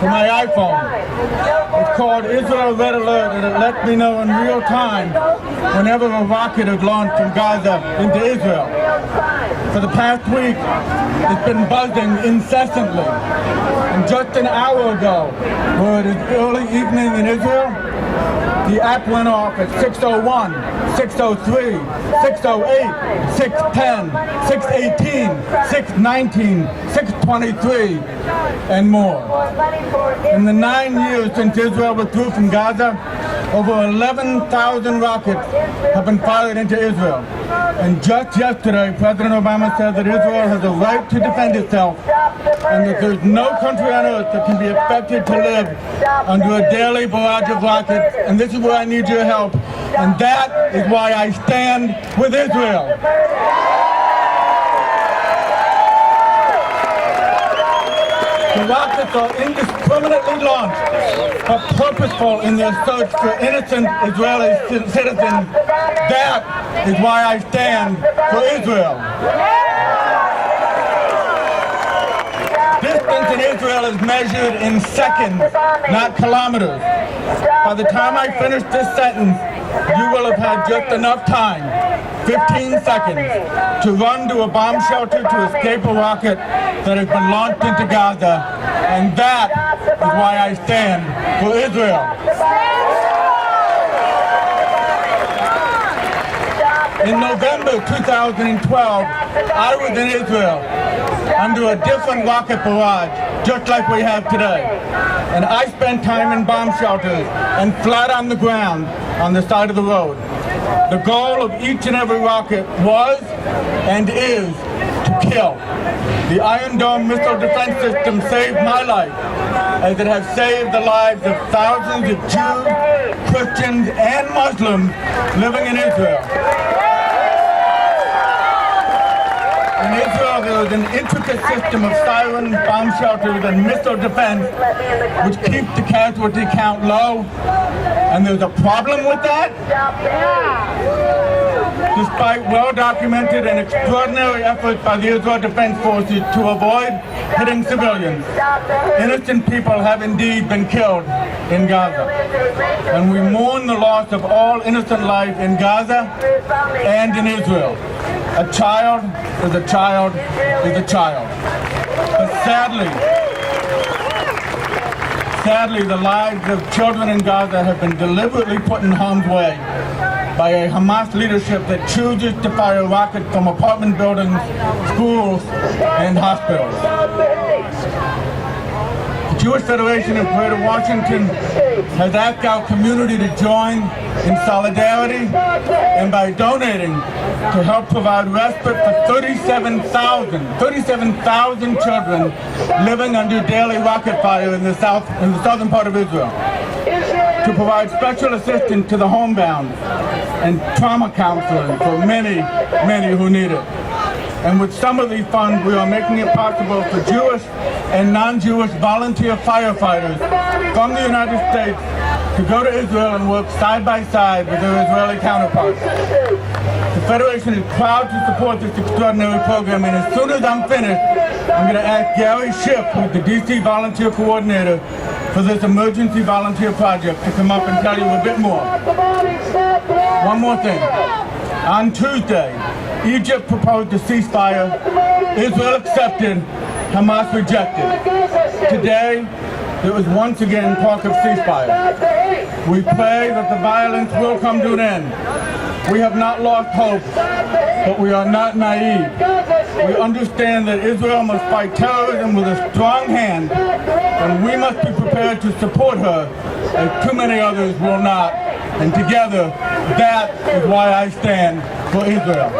for my iPhone. It's called Israel Red Alert, and it lets me know in real time whenever a rocket is launched from Gaza into Israel. For the past week, it's been buzzing incessantly. And just an hour ago, where it is early evening in Israel, the app went off at 6:01, 6:03, 6:08, 6:10, 6:18, 6:19, 6:23, and more. In the 9 years since Israel withdrew from Gaza, over 11,000 rockets have been fired into Israel. And just yesterday, President Obama said that Israel has a right to defend itself and that there's no country on earth that can be expected to live under a daily barrage of rockets. And this is where I need your help. And that is why I stand with Israel. The rockets are indiscriminately launched, but purposeful in their search for innocent Israeli citizens. That is why I stand for Israel. Distance in Israel is measured in seconds, not kilometers. By the time I finish this sentence, you will have had just enough time, 15 seconds, to run to a bomb shelter to escape a rocket that has been launched into Gaza. And that is why I stand for Israel. In November 2012, I was in Israel under a different rocket barrage, just like we have today. And I spent time in bomb shelters and flat on the ground on the side of the road. The goal of each and every rocket was and is to kill. The Iron Dome missile defense system saved my life, as it has saved the lives of thousands of Jews, Christians, and Muslims living in Israel. In Israel, there is an intricate system of siren, bomb shelters, and missile defense which keeps the casualty count low. And there's a problem with that? Despite well-documented and extraordinary efforts by the Israel Defense Forces to avoid hitting civilians, innocent people have indeed been killed in Gaza. And we mourn the loss of all innocent life in Gaza and in Israel. A child is a child is a child. But sadly, the lives of children in Gaza have been deliberately put in harm's way by a Hamas leadership that chooses to fire rockets from apartment buildings, schools, and hospitals. The Jewish Federation of Greater Washington has asked our community to join in solidarity and by donating to help provide respite for 37,000 children living under daily rocket fire in the southern part of Israel. To provide special assistance to the homebound and trauma counseling for many who need it. And with some of these funds, we are making it possible for Jewish and non-Jewish volunteer firefighters from the United States to go to Israel and work side by side with their Israeli counterparts. The Federation is proud to support this extraordinary program, and as soon as I'm finished, I'm going to ask Gary Schiff, who's the DC volunteer coordinator for this emergency volunteer project, to come up and tell you a bit more. One more thing. On Tuesday, Egypt proposed a ceasefire. Israel accepted. Hamas rejected. Today, there was once again talk of ceasefire. We pray that the violence will come to an end. We have not lost hope, but we are not naive. We understand that Israel must fight terrorism with a strong hand, and we must be prepared to support her, as too many others will not. And together, that is why I stand for Israel.